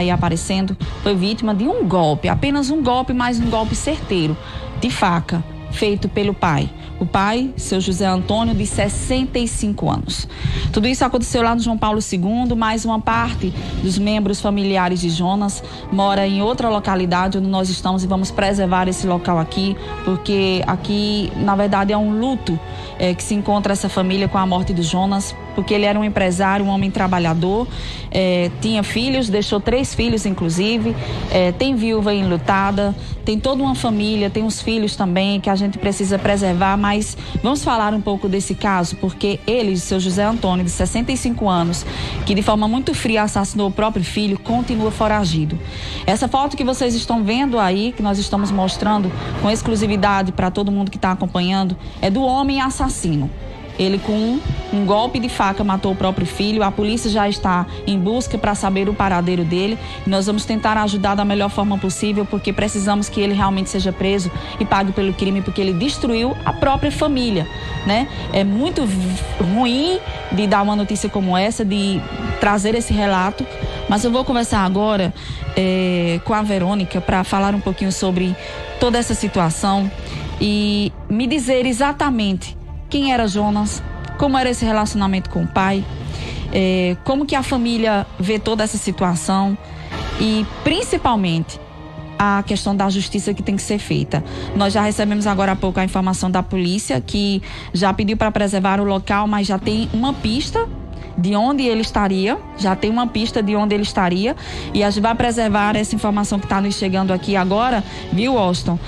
aí aparecendo, foi vítima de um golpe, apenas um golpe, mas um golpe certeiro, de faca, feito pelo pai. O pai, seu José Antônio, de 65 anos. Tudo isso aconteceu lá no João Paulo II, mas uma parte dos membros familiares de Jonas mora em outra localidade onde nós estamos e vamos preservar esse local aqui, porque aqui, na verdade, é um luto que se encontra essa família com a morte do Jonas, porque ele era um empresário, um homem trabalhador, tinha filhos, deixou 3 filhos, inclusive, tem viúva enlutada, tem toda uma família, tem uns filhos também que a gente precisa preservar, mas vamos falar um pouco desse caso, porque ele, seu José Antônio, de 65 anos, que de forma muito fria assassinou o próprio filho, continua foragido. Essa foto que vocês estão vendo aí, que nós estamos mostrando com exclusividade para todo mundo que está acompanhando, é do homem assassino. Ele, com um golpe de faca, matou o próprio filho. A polícia já está em busca para saber o paradeiro dele. E nós vamos tentar ajudar da melhor forma possível, porque precisamos que ele realmente seja preso e pague pelo crime, porque ele destruiu a própria família, né? É muito ruim de dar uma notícia como essa, de trazer esse relato, mas eu vou conversar agora com a Verônica para falar um pouquinho sobre toda essa situação e me dizer exatamente quem era Jonas, como era esse relacionamento com o pai, como que a família vê toda essa situação e, principalmente, a questão da justiça que tem que ser feita. Nós já recebemos agora há pouco a informação da polícia que já pediu para preservar o local, mas já tem uma pista de onde ele estaria, e a gente vai preservar essa informação que está nos chegando aqui agora, viu, Austin?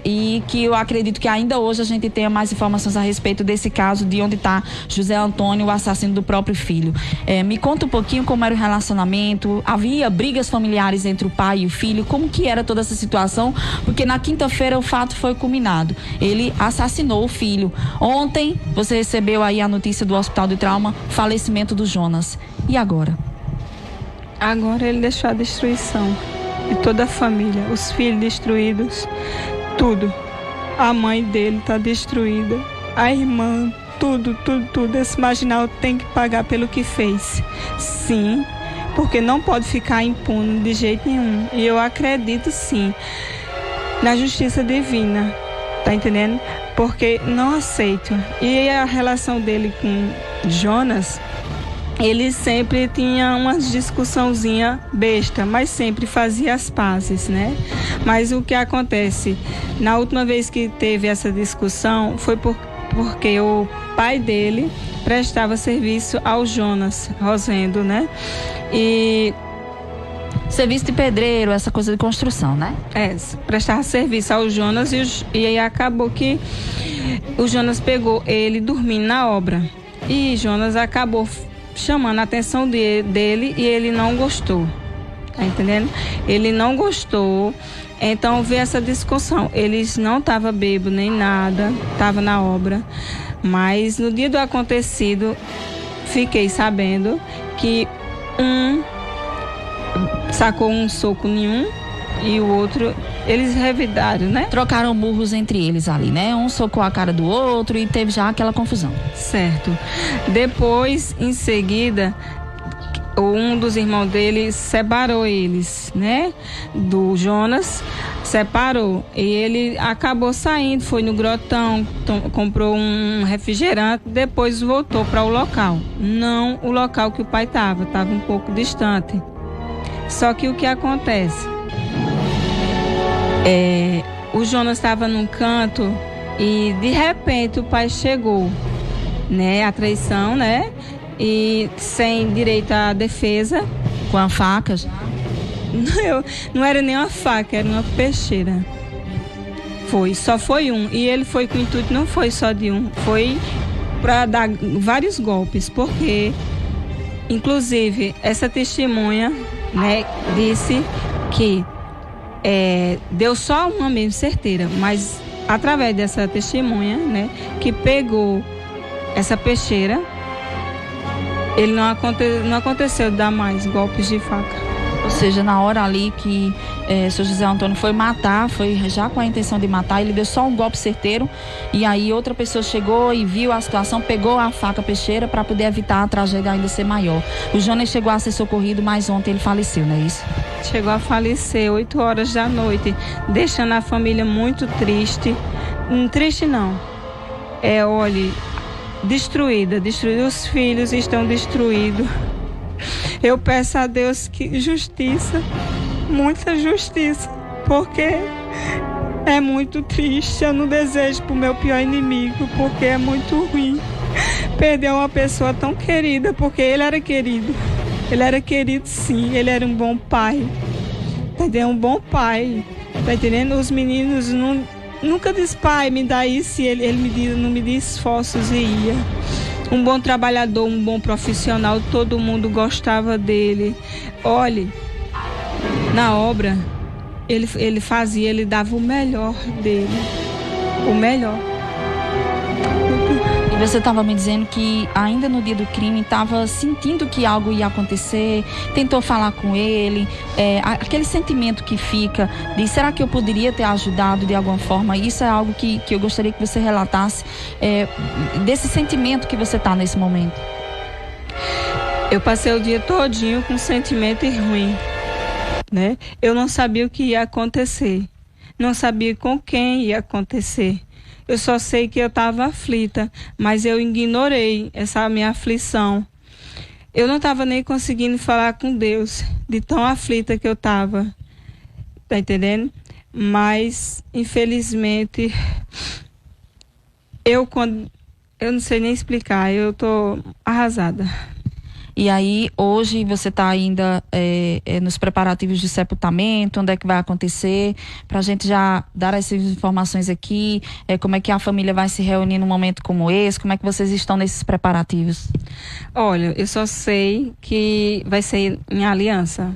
E que eu acredito que ainda hoje a gente tenha mais informações a respeito desse caso, de onde está José Antônio, o assassino do próprio filho. Me conta um pouquinho como era o relacionamento, havia brigas familiares entre o pai e o filho, como que era toda essa situação, porque na quinta-feira o fato foi culminado, ele assassinou o filho. Ontem você recebeu aí a notícia do Hospital de Trauma, falecimento do Jonas. E agora? Agora ele deixou a destruição de toda a família, os filhos destruídos, tudo. A mãe dele está destruída, a irmã, tudo. Esse marginal tem que pagar pelo que fez. Sim, porque não pode ficar impune de jeito nenhum. E eu acredito sim na justiça divina, tá entendendo? Porque não aceito. E a relação dele com Jonas, ele sempre tinha uma discussãozinha besta, mas sempre fazia as pazes, né? Mas o que acontece, na última vez que teve essa discussão, foi porque o pai dele prestava serviço ao Jonas Rosendo, né? E serviço de pedreiro, essa coisa de construção, né? Prestava serviço ao Jonas e aí acabou que o Jonas pegou ele dormindo na obra. E Jonas acabou chamando a atenção dele e ele não gostou, tá entendendo? Ele não gostou, então veio essa discussão. Eles não estavam bêbados nem nada, estavam na obra, mas no dia do acontecido, fiquei sabendo que um sacou um soco nenhum e o outro, eles revidaram, né? Trocaram murros entre eles ali, né? Um socou a cara do outro e teve já aquela confusão. Certo. Depois, em seguida, um dos irmãos dele separou eles, né? Do Jonas, separou. E ele acabou saindo, foi no grotão, comprou um refrigerante, depois voltou para o local. Não o local que o pai estava um pouco distante. Só que o que acontece? O Jonas estava num canto e de repente o pai chegou, né? A traição, né? E sem direito à defesa. Com a faca? Não era nem uma faca, era uma peixeira. Só foi um. E ele foi com o intuito, não foi só de um, foi para dar vários golpes, porque inclusive essa testemunha, né, disse que deu só uma mesmo certeira, mas através dessa testemunha, né, que pegou essa peixeira, ele não aconteceu de dar mais golpes de faca. Ou seja, na hora ali que seu José Antônio foi matar, foi já com a intenção de matar, ele deu só um golpe certeiro e aí outra pessoa chegou e viu a situação, pegou a faca peixeira para poder evitar a tragédia ainda ser maior. O Jonas chegou a ser socorrido, mas ontem ele faleceu, não é isso? Chegou a falecer 8 horas da noite, deixando a família muito triste. Triste não, olhe, destruída, os filhos estão destruídos. Eu peço a Deus que justiça, muita justiça, porque é muito triste. Eu não desejo para o meu pior inimigo, porque é muito ruim perder uma pessoa tão querida, porque ele era querido sim, ele era um bom pai, tá entendendo? Um bom pai, tá entendendo? Os meninos nunca diz, pai, me dá isso, e ele não me diz esforços e ia. Um bom trabalhador, um bom profissional, todo mundo gostava dele. Olhe, na obra, ele dava o melhor dele, o melhor. E você estava me dizendo que ainda no dia do crime estava sentindo que algo ia acontecer, tentou falar com ele, aquele sentimento que fica de será que eu poderia ter ajudado de alguma forma? Isso é algo que eu gostaria que você relatasse, desse sentimento que você está nesse momento. Eu passei o dia todinho com um sentimento ruim, né? Eu não sabia o que ia acontecer, não sabia com quem ia acontecer. Eu só sei que eu estava aflita, mas eu ignorei essa minha aflição. Eu não estava nem conseguindo falar com Deus, de tão aflita que eu estava. Tá entendendo? Mas, infelizmente, eu não sei nem explicar, eu tô arrasada. E aí, hoje, você está ainda nos preparativos de sepultamento, onde é que vai acontecer, para a gente já dar essas informações aqui, como é que a família vai se reunir num momento como esse, como é que vocês estão nesses preparativos? Olha, eu só sei que vai ser em Aliança,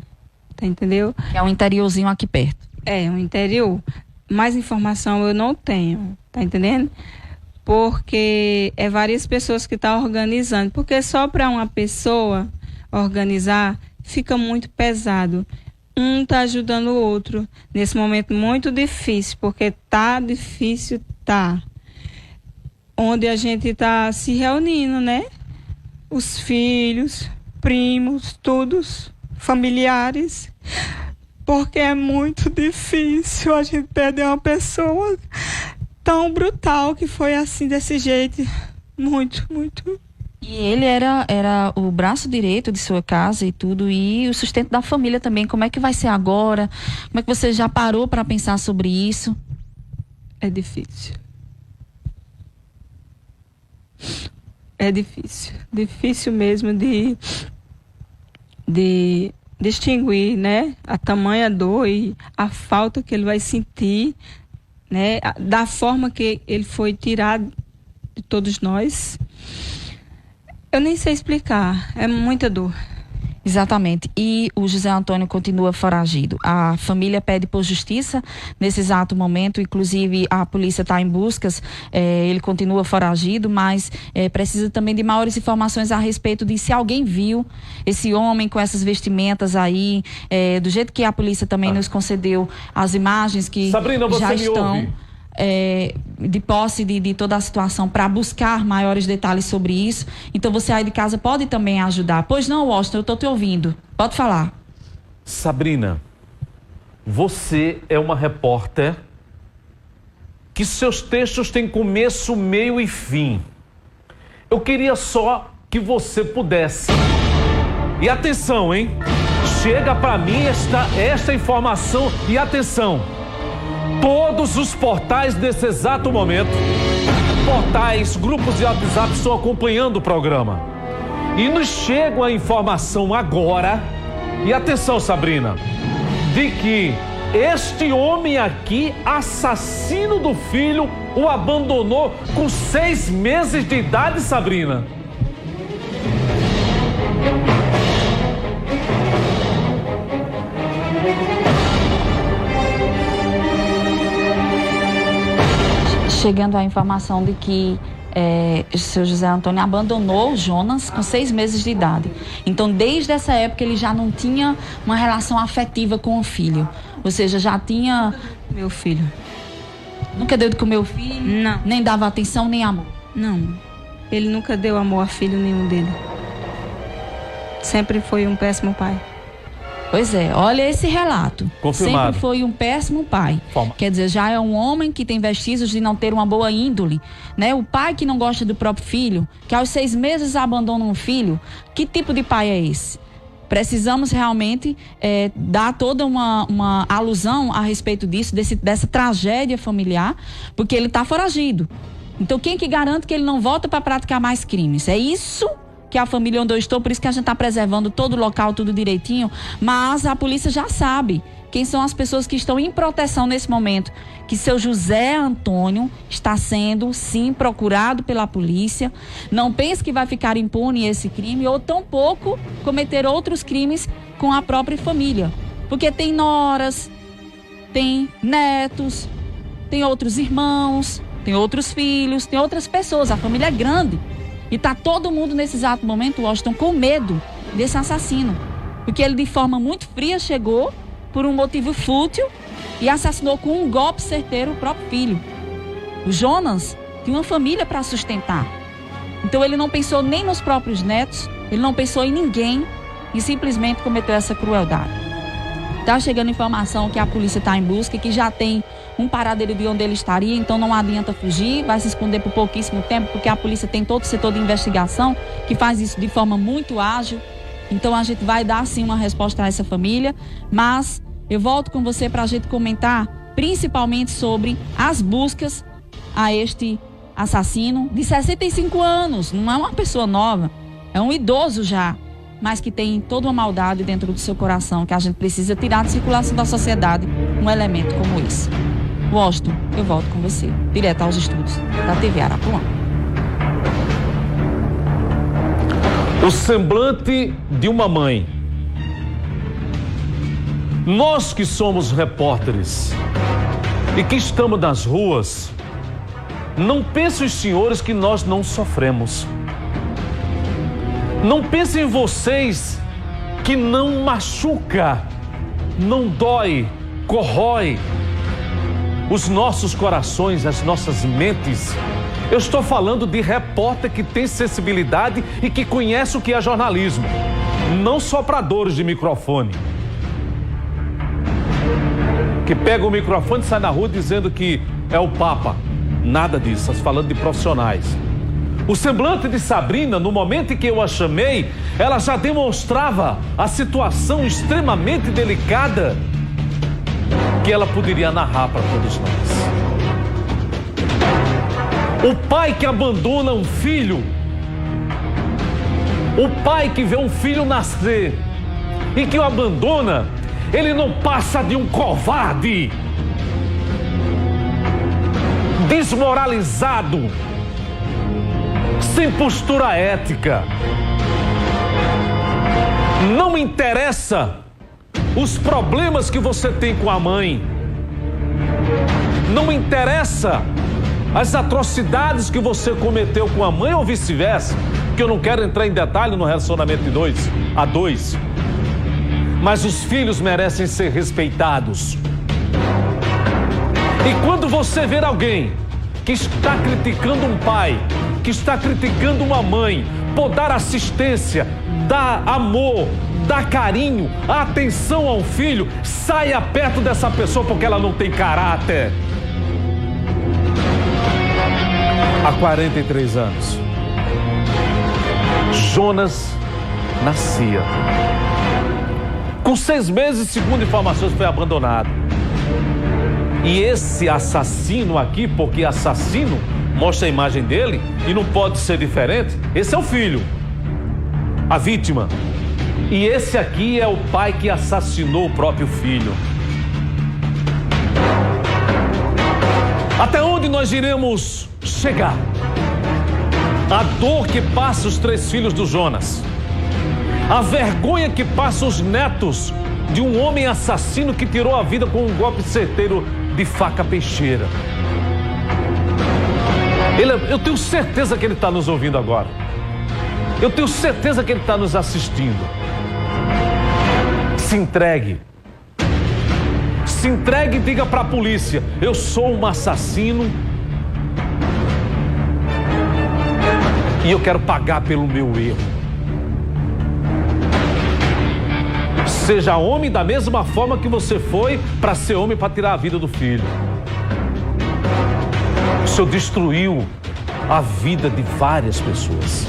tá entendeu? É um interiorzinho aqui perto. É, um interior. Mais informação eu não tenho, tá entendendo? Porque é várias pessoas que estão organizando, porque só para uma pessoa organizar fica muito pesado. Um está ajudando o outro nesse momento muito difícil, porque tá difícil, tá. Onde a gente está se reunindo, né? Os filhos, primos, todos, familiares, porque é muito difícil a gente perder uma pessoa tão brutal, que foi assim, desse jeito, muito. E ele era o braço direito de sua casa e tudo, e o sustento da família também. Como é que vai ser agora? Como é que você já parou para pensar sobre isso? É difícil. É difícil mesmo de distinguir, né, a tamanha dor e a falta que ele vai sentir, né, da forma que ele foi tirado de todos nós. Eu nem sei explicar, é muita dor. Exatamente. E o José Antônio continua foragido. A família pede por justiça nesse exato momento, inclusive a polícia está em buscas, ele continua foragido, mas precisa também de maiores informações a respeito de se alguém viu esse homem com essas vestimentas aí, do jeito que a polícia também nos concedeu as imagens que Sabrina, você já me estão... ouve? De posse de toda a situação, para buscar maiores detalhes sobre isso. Então você aí de casa pode também ajudar. Pois não, Washington, eu estou te ouvindo. Pode falar. Sabrina, você é uma repórter que seus textos têm começo, meio e fim. Eu queria só que você pudesse. E atenção, hein? Chega para mim esta informação e atenção. Todos os portais nesse exato momento, portais, grupos de WhatsApp estão acompanhando o programa. E nos chega a informação agora, e atenção, Sabrina, de que este homem aqui, assassino do filho, o abandonou com 6 meses de idade, Sabrina. Chegando a informação de que seu José Antônio abandonou o Jonas com 6 meses de idade. Então, desde essa época, ele já não tinha uma relação afetiva com o filho. Ou seja, já tinha... Meu filho. Nunca deu de comer o filho? Não. Nem dava atenção, nem amor? Não. Ele nunca deu amor a filho nenhum dele. Sempre foi um péssimo pai. Pois é, olha esse relato. Confirmado. Sempre foi um péssimo pai. Quer dizer, já é um homem que tem vestígios de não ter uma boa índole, né? O pai que não gosta do próprio filho, que aos 6 meses abandona um filho. Que tipo de pai é esse? Precisamos realmente dar toda uma alusão a respeito disso, dessa tragédia familiar, porque ele está foragido. Então, quem que garante que ele não volta para praticar mais crimes? É isso que a família onde eu estou, por isso que a gente está preservando todo o local, tudo direitinho, mas a polícia já sabe quem são as pessoas que estão em proteção nesse momento, que seu José Antônio está sendo, sim, procurado pela polícia. Não pense que vai ficar impune esse crime, ou tampouco cometer outros crimes com a própria família, porque tem noras, tem netos, tem outros irmãos, tem outros filhos, tem outras pessoas, a família é grande. E está todo mundo nesse exato momento, Washington, com medo desse assassino. Porque ele, de forma muito fria, chegou por um motivo fútil e assassinou com um golpe certeiro o próprio filho. O Jonas tinha uma família para sustentar. Então ele não pensou nem nos próprios netos, ele não pensou em ninguém e simplesmente cometeu essa crueldade. Está chegando informação que a polícia está em busca e que já tem um paradeiro de onde ele estaria, então não adianta fugir, vai se esconder por pouquíssimo tempo, porque a polícia tem todo o setor de investigação que faz isso de forma muito ágil. Então a gente vai dar sim uma resposta a essa família, mas eu volto com você para a gente comentar principalmente sobre as buscas a este assassino de 65 anos, não é uma pessoa nova, é um idoso já, mas que tem toda uma maldade dentro do seu coração, que a gente precisa tirar de circulação da sociedade um elemento como esse. Washington, eu volto com você, direto aos estúdios da TV Arapuã. O semblante de uma mãe. Nós que somos repórteres e que estamos nas ruas, não pensem os senhores que nós não sofremos. Não pensem vocês que não machuca, não dói, corrói os nossos corações, as nossas mentes. Eu estou falando de repórter que tem sensibilidade e que conhece o que é jornalismo, não sopradores de microfone, que pega o microfone e sai na rua dizendo que é o Papa. Nada disso, estamos falando de profissionais. O semblante de Sabrina, no momento em que eu a chamei, ela já demonstrava a situação extremamente delicada que ela poderia narrar para todos nós. O pai que abandona um filho, o pai que vê um filho nascer e que o abandona, ele não passa de um covarde, desmoralizado, sem postura ética. Não interessa os problemas que você tem com a mãe, não interessa as atrocidades que você cometeu com a mãe ou vice-versa, que eu não quero entrar em detalhe no relacionamento de 2 a 2, mas os filhos merecem ser respeitados. E quando você ver alguém que está criticando um pai, que está criticando uma mãe, por dar assistência, dar amor, dar carinho, atenção ao filho, saia perto dessa pessoa porque ela não tem caráter. Há 43 anos, Jonas nascia. Com 6 meses, segundo informações, foi abandonado. E esse assassino aqui, porque assassino mostra a imagem dele e não pode ser diferente, esse é o filho, a vítima. E esse aqui é o pai que assassinou o próprio filho. Até onde nós iremos chegar? A dor que passa os 3 filhos do Jonas, a vergonha que passa os netos de um homem assassino que tirou a vida com um golpe certeiro de faca peixeira. Eu tenho certeza que ele está nos ouvindo agora. Eu tenho certeza que ele está nos assistindo. Se entregue. Se entregue e diga para a polícia: eu sou um assassino e eu quero pagar pelo meu erro. Seja homem da mesma forma que você foi para ser homem para tirar a vida do filho. O Senhor destruiu a vida de várias pessoas.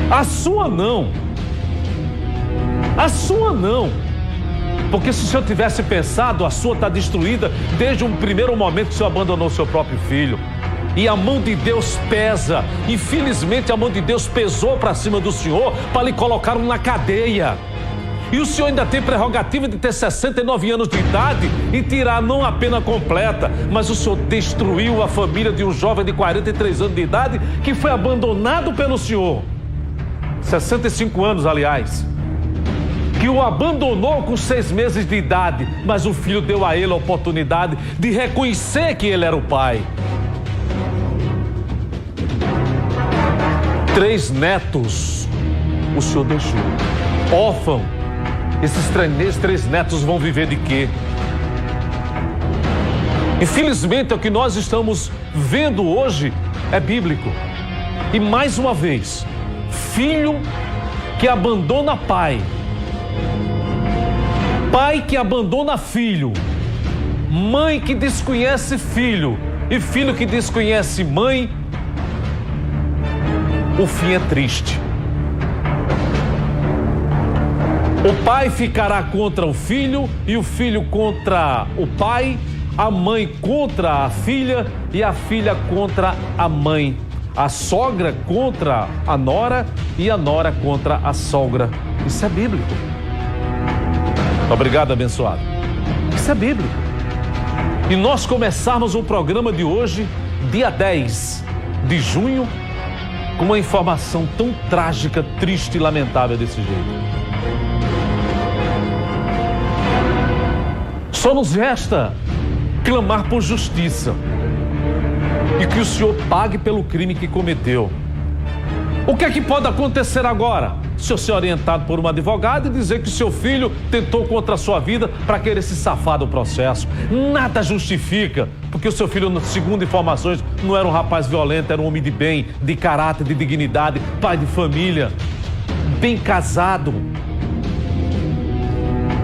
A sua não. A sua não. Porque se o Senhor tivesse pensado, a sua está destruída desde um primeiro momento que o Senhor abandonou o seu próprio filho. E a mão de Deus pesa. Infelizmente a mão de Deus pesou para cima do Senhor para lhe colocar na cadeia. E o Senhor ainda tem prerrogativa de ter 69 anos de idade e tirar não a pena completa, mas o Senhor destruiu a família de um jovem de 43 anos de idade que foi abandonado pelo Senhor. 65 anos, aliás. Que o abandonou com 6 meses de idade, mas o filho deu a ele a oportunidade de reconhecer que ele era o pai. 3 netos o Senhor deixou. Órfão. Esses 3 netos vão viver de quê? Infelizmente, o que nós estamos vendo hoje é bíblico. E mais uma vez, filho que abandona pai, pai que abandona filho, mãe que desconhece filho e filho que desconhece mãe, o fim é triste. O pai ficará contra o filho e o filho contra o pai, a mãe contra a filha e a filha contra a mãe, a sogra contra a nora e a nora contra a sogra. Isso é bíblico. Obrigado, abençoado. Isso é bíblico. E nós começarmos o programa de hoje, dia 10 de junho, com uma informação tão trágica, triste e lamentável desse jeito. Só nos resta clamar por justiça e que o Senhor pague pelo crime que cometeu. O que é que pode acontecer agora? O senhor ser orientado por um advogado e dizer que o seu filho tentou contra a sua vida para querer se safar do processo. Nada justifica, porque o seu filho, segundo informações, não era um rapaz violento, era um homem de bem, de caráter, de dignidade, pai de família, bem casado.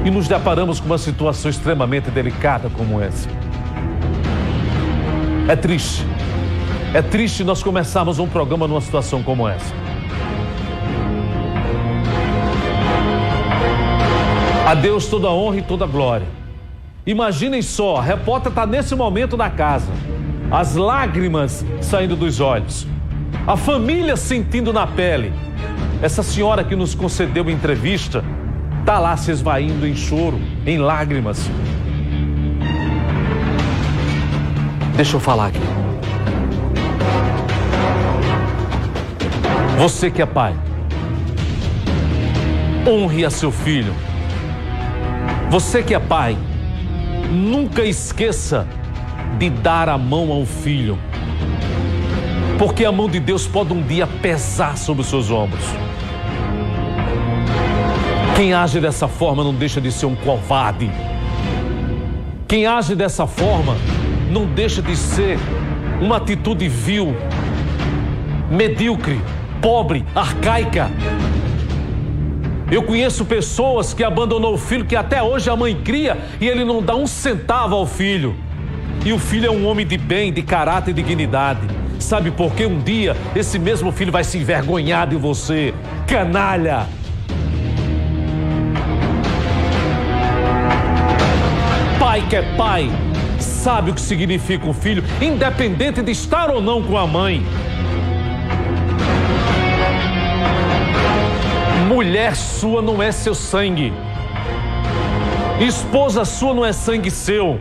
E nos deparamos com uma situação extremamente delicada como essa. É triste. É triste nós começarmos um programa numa situação como essa. A Deus toda a honra e toda a glória. Imaginem só, a repórter está nesse momento na casa, as lágrimas saindo dos olhos, a família sentindo na pele. Essa senhora que nos concedeu entrevista está lá se esvaindo em choro, em lágrimas. Deixa eu falar aqui. Você que é pai, honre a seu filho. Você que é pai, nunca esqueça de dar a mão ao filho, porque a mão de Deus pode um dia pesar sobre os seus ombros. Quem age dessa forma não deixa de ser um covarde. Quem age dessa forma não deixa de ser uma atitude vil, medíocre, pobre, arcaica. Eu conheço pessoas que abandonou o filho que até hoje a mãe cria e ele não dá um centavo ao filho. E o filho é um homem de bem, de caráter e dignidade. Sabe por quê? Um dia esse mesmo filho vai se envergonhar de você, canalha. Pai que é pai, sabe o que significa um filho, independente de estar ou não com a mãe. Mulher sua não é seu sangue. Esposa sua não é sangue seu.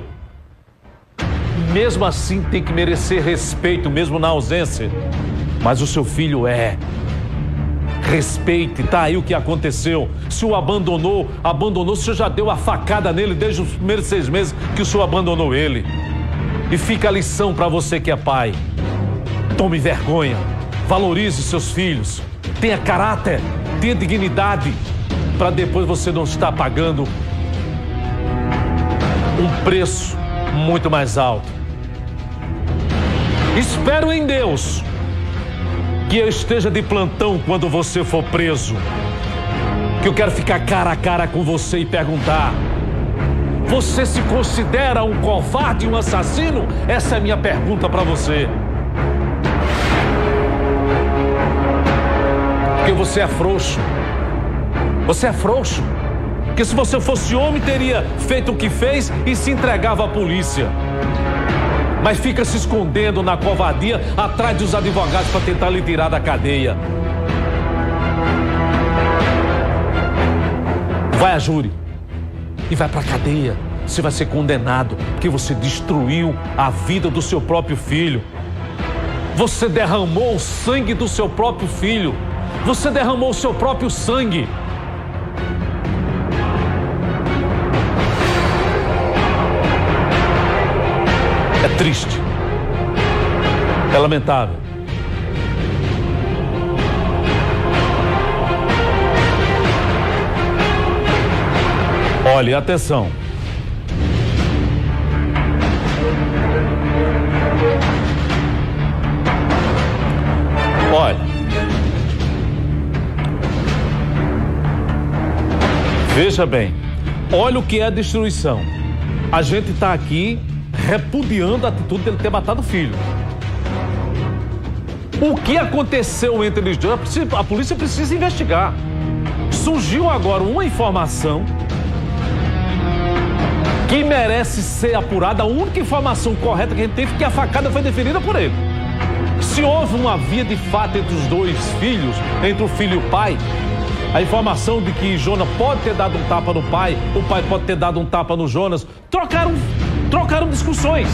Mesmo assim tem que merecer respeito, mesmo na ausência. Mas o seu filho é. Respeite, tá aí o que aconteceu. Se o abandonou, o senhor já deu a facada nele desde os primeiros 6 meses que o senhor abandonou ele. E fica a lição para você que é pai. Tome vergonha. Valorize seus filhos. Tenha caráter, tenha dignidade, para depois você não estar pagando um preço muito mais alto. Espero em Deus que eu esteja de plantão quando você for preso, que eu quero ficar cara a cara com você e perguntar: você se considera um covarde, um assassino? Essa é a minha pergunta para você. Porque você é frouxo. Você é frouxo. Porque se você fosse homem, teria feito o que fez e se entregava à polícia. Mas fica se escondendo na covardia atrás dos advogados para tentar lhe tirar da cadeia. Vai a júri e vai para a cadeia. Você vai ser condenado porque você destruiu a vida do seu próprio filho. Você derramou o sangue do seu próprio filho. Você derramou o seu próprio sangue. É triste. É lamentável. Olhe, atenção. Olha. Veja bem. Olha o que é a destruição. A gente está aqui repudiando a atitude dele ter matado o filho. O que aconteceu entre eles dois? A polícia precisa investigar. Surgiu agora uma informação que merece ser apurada. A única informação correta que a gente teve é que a facada foi deferida por ele. Se houve uma via de fato entre os dois filhos, entre o filho e o pai, a informação de que Jonas pode ter dado um tapa no pai, o pai pode ter dado um tapa no Jonas, trocaram discussões,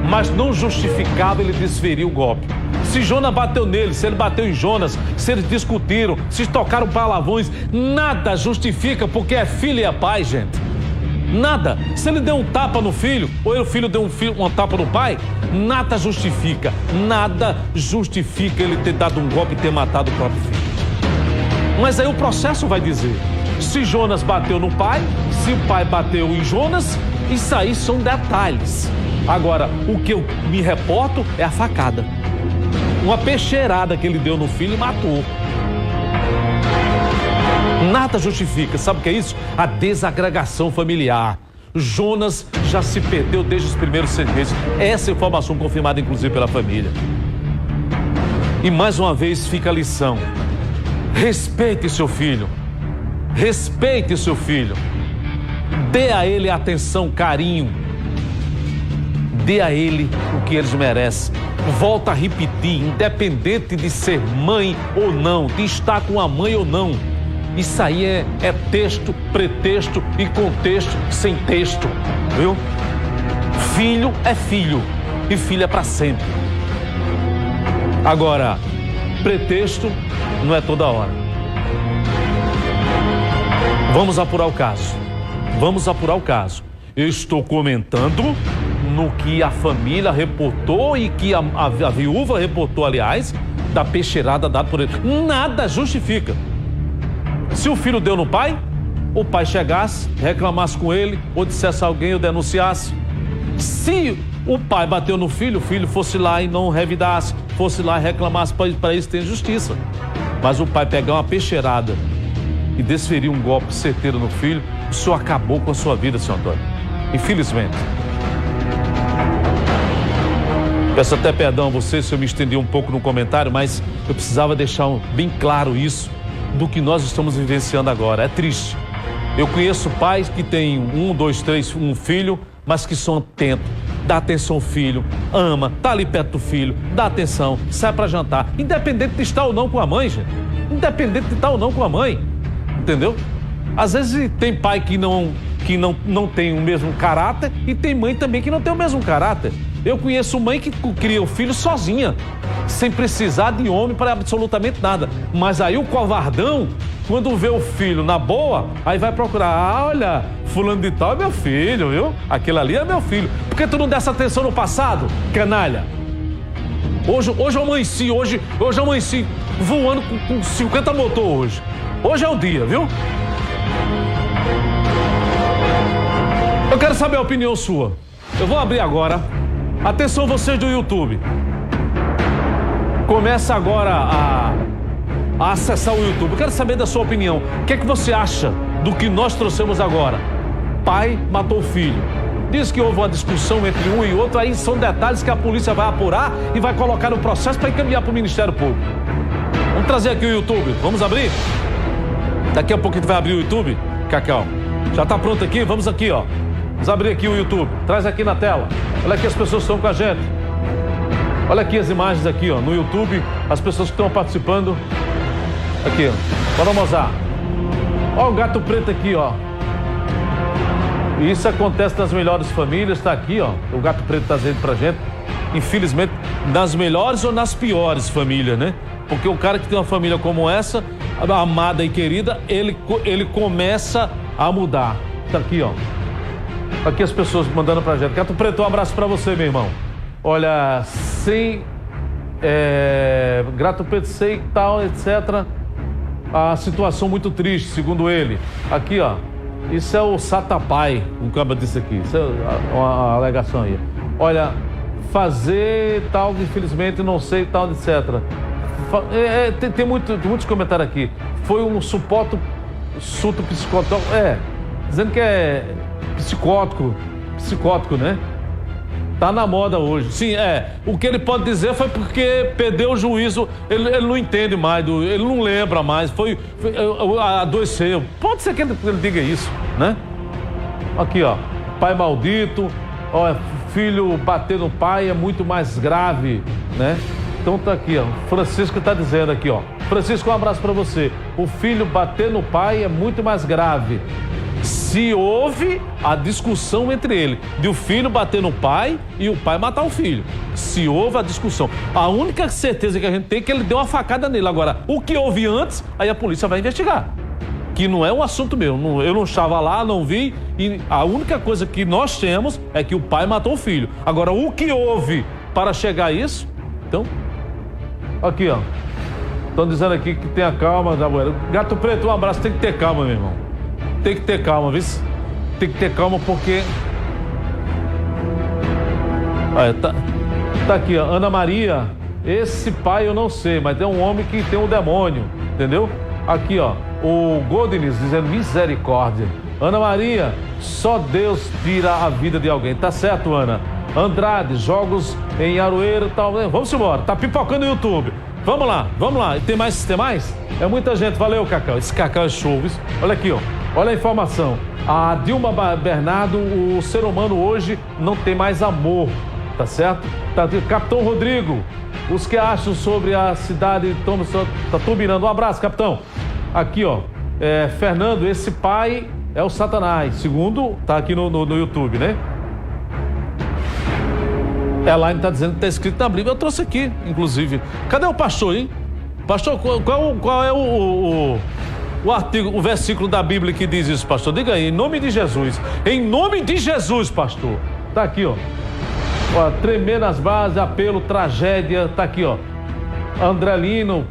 mas não justificava ele desferir o golpe. Se Jonas bateu nele, se ele bateu em Jonas, se eles discutiram, se tocaram palavrões, nada justifica, porque é filho e é pai, gente. Nada. Se ele deu um tapa no filho, ou o filho deu um tapa no pai, nada justifica. Nada justifica ele ter dado um golpe e ter matado o próprio filho. Mas aí o processo vai dizer se Jonas bateu no pai, se o pai bateu em Jonas. Isso aí são detalhes. Agora, o que eu me reporto é a facada. Uma peixeirada que ele deu no filho e matou. Nada justifica. Sabe o que é isso? A desagregação familiar. Jonas já se perdeu desde os primeiros 6 meses. Essa informação confirmada, inclusive, pela família. E mais uma vez fica a lição. Respeite seu filho. Respeite seu filho. Dê a ele atenção, carinho. Dê a ele o que eles merecem. Volto a repetir, independente de ser mãe ou não, de estar com a mãe ou não. Isso aí é texto, pretexto e contexto sem texto, viu? Filho é filho e filho é para sempre. Agora, pretexto não é toda hora. Vamos apurar o caso. Vamos apurar o caso. Eu estou comentando no que a família reportou e que a viúva reportou, aliás, da peixeirada dada por ele. Nada justifica. Se o filho deu no pai, o pai chegasse, reclamasse com ele, ou dissesse a alguém, ou denunciasse. Se o pai bateu no filho, o filho fosse lá e não revidasse, fosse lá e reclamasse, para isso tem justiça. Mas o pai pegar uma peixeirada e desferir um golpe certeiro no filho, o senhor acabou com a sua vida, senhor Antônio. Infelizmente. Peço até perdão a você se eu me estendi um pouco no comentário, mas eu precisava deixar bem claro isso do que nós estamos vivenciando agora. É triste. Eu conheço pais que têm 1, 2, 3, um filho, mas que são atentos, dá atenção ao filho, ama, tá ali perto do filho, dá atenção, sai para jantar, independente de estar ou não com a mãe, gente. Independente de estar ou não com a mãe, entendeu? Às vezes tem pai que não tem o mesmo caráter e tem mãe também que não tem o mesmo caráter. Eu conheço mãe que cria o filho sozinha, sem precisar de homem para absolutamente nada. Mas aí o covardão, quando vê o filho na boa, aí vai procurar, olha, fulano de tal é meu filho, viu? Aquele ali é meu filho. Por que tu não desse atenção no passado, canalha? Hoje eu amanheci voando com 50 motor hoje. Hoje é o dia, viu? Eu quero saber a opinião sua. Eu vou abrir agora. Atenção vocês do YouTube. Começa agora a acessar o YouTube. Eu quero saber da sua opinião. O que é que você acha do que nós trouxemos agora? Pai matou o filho. Diz que houve uma discussão entre um e outro. Aí são detalhes que a polícia vai apurar e vai colocar no processo para encaminhar para o Ministério Público. Vamos trazer aqui o YouTube. Vamos abrir? Daqui a pouco a gente vai abrir o YouTube. Cacau, já está pronto aqui? Vamos aqui, ó. Vamos abrir aqui o YouTube. Traz aqui na tela. Olha aqui as pessoas que estão com a gente. Olha aqui as imagens aqui, ó, no YouTube. As pessoas que estão participando. Aqui, ó. Bora mostrar. Olha o gato preto aqui, ó. Isso acontece nas melhores famílias. Está aqui, ó. O gato preto está dizendo pra gente. Infelizmente, nas melhores ou nas piores famílias, né? Porque o cara que tem uma família como essa, amada e querida, ele começa a mudar. Tá aqui, ó. Aqui as pessoas mandando pra gente. Gato Preto, um abraço pra você, meu irmão. Olha, sem... Gato Preto, sei tal, etc. A situação muito triste, segundo ele. Aqui, ó. Isso é o Satapai, um caba disso aqui. Isso é uma alegação aí. Olha, fazer tal, infelizmente, não sei tal, etc. Tem muitos comentários aqui. Foi um suporte surto psicótico. Dizendo que é psicótico, né? Tá na moda hoje. Sim, o que ele pode dizer foi porque perdeu o juízo, ele não entende mais, ele não lembra mais, adoeceu. Pode ser que ele diga isso, né? Aqui, ó, pai maldito, ó, filho bater no pai é muito mais grave, né? Então tá aqui, ó, Francisco tá dizendo aqui, ó. Francisco, um abraço pra você. O filho bater no pai é muito mais grave. Se houve a discussão entre ele, de o filho bater no pai e o pai matar o filho. Se houve a discussão. A única certeza que a gente tem é que ele deu uma facada nele. Agora, o que houve antes, aí a polícia vai investigar. Que não é um assunto meu. Eu não estava lá, não vi. E a única coisa que nós temos é que o pai matou o filho. Agora, o que houve para chegar a isso? Então, aqui, ó. Estão dizendo aqui que tenha calma, Gabriel. Gato Preto, um abraço. Tem que ter calma, meu irmão. Tem que ter calma, viu? Tem que ter calma porque... Olha, tá aqui, ó. Ana Maria. Esse pai eu não sei, mas é um homem que tem um demônio, entendeu? Aqui, ó. O Godines dizendo misericórdia. Ana Maria, só Deus tira a vida de alguém. Tá certo, Ana? Andrade, jogos em Aroeiro e tal. Vamos embora. Tá pipocando no YouTube. Vamos lá. Tem mais? É muita gente. Valeu, Cacau. Esse Cacau é show, viu? Olha aqui, ó. Olha a informação. A Dilma Bernardo, o ser humano hoje não tem mais amor, tá certo? Capitão Rodrigo, os que acham sobre a cidade tá turbinando. Um abraço, capitão. Aqui, ó, Fernando, esse pai é o Satanás, segundo tá aqui no YouTube, né? Elaine tá dizendo que tá escrito na Bíblia. Eu trouxe aqui, inclusive. Cadê o pastor, hein? Pastor, qual é o artigo, o versículo da Bíblia que diz isso, pastor? Diga aí, em nome de Jesus. Em nome de Jesus, pastor. Tá aqui, ó. Tremer nas bases, apelo, tragédia. Tá aqui, ó. Andrelino,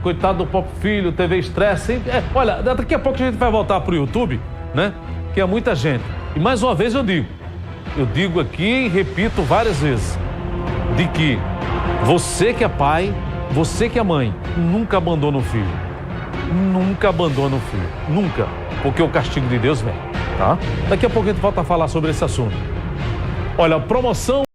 coitado do Pop Filho, TV Estresse. Olha, daqui a pouco a gente vai voltar pro YouTube, né? Que é muita gente. E mais uma vez eu digo aqui e repito várias vezes, de que você que é pai, você que é mãe, nunca abandona o filho. Nunca abandona o filho. Nunca. Porque o castigo de Deus vem, tá? Daqui a pouco a gente volta a falar sobre esse assunto. Olha, promoção